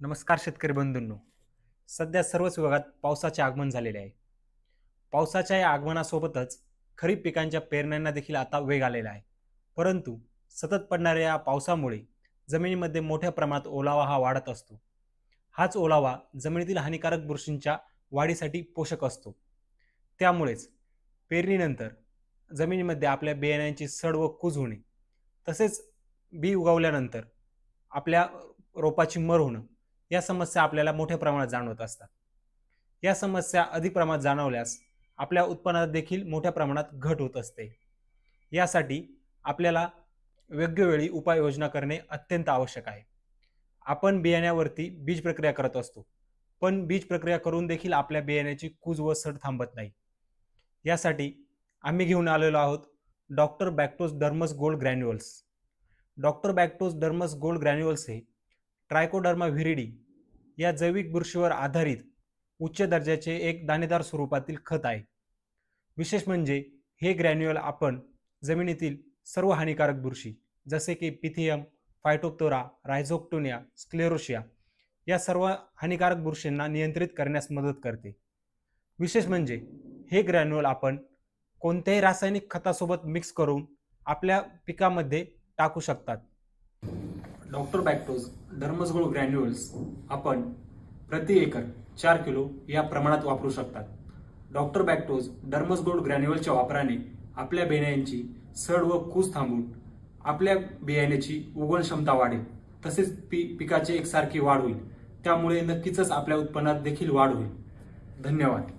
नमस्कार शेतकरी बंधूंनो. सध्या सर्वच विभागात पावसाचे आगमन झालेले आहे. पावसाच्या या आगमनासोबतच खरीप पिकांच्या पेरण्यांना देखील आता वेग आलेला आहे. परंतु सतत पडणाऱ्या या पावसामुळे जमिनीमध्ये मोठ्या प्रमाणात ओलावा हा वाढत असतो. हाच ओलावा जमिनीतील हानिकारक बुरशींच्या वाढीसाठी पोषक असतो. त्यामुळेच पेरणीनंतर जमिनीमध्ये आपल्या बियाण्यांची सड व कूज होणे, तसेच बी उगवल्यानंतर आपल्या रोपाची मर होणं, या समस्या आपल्याला मोठ्या प्रमाणात जाणवत असतात. या समस्या अधिक प्रमाणात जाणवल्यास आपल्या उत्पन्नात देखील मोठ्या प्रमाणात घट होत असते. यासाठी आपल्याला योग्य वेळी उपाययोजना करणे अत्यंत आवश्यक आहे. आपण बियाण्यावरती बीज प्रक्रिया करत असतो, पण बीज प्रक्रिया करून देखील आपल्या बियाण्याची कूज व सड थांबत नाही. यासाठी आम्ही घेऊन आलेलो आहोत doctor Bactos Dermus gold granules. Doctor Bactos Dermus gold granules हे ट्रायकोडर्मा व्हिरिडी या जैविक बुरशीवर आधारित उच्च दर्जाचे एक दाणेदार स्वरूपातील खत आहे. विशेष म्हणजे हे ग्रॅन्युअल आपण जमिनीतील सर्व हानिकारक बुरशी जसे की पिथियम, फायटोप्थोरा, रायझोक्टोनिया, स्क्लेरोशिया या सर्व हानिकारक बुरशींना नियंत्रित करण्यास मदत करते. विशेष म्हणजे हे ग्रॅन्युअल आपण कोणत्याही रासायनिक खतासोबत मिक्स करून आपल्या पिकामध्ये टाकू शकतात. Doctor Bactos Dermus gold granules आपण प्रति एकर 4 किलो या प्रमाणात वापरू शकतात. डॉक्टर बॅक्टोस डर्मस गोल्ड ग्रॅन्युअलच्या वापराने आपल्या बियाण्यांची सड व कूज थांबून आपल्या बियाण्याची उगवण क्षमता वाढेल, तसेच पिकाची एकसारखी वाढ होईल. त्यामुळे नक्कीच आपल्या उत्पन्नात देखील वाढ होईल. धन्यवाद.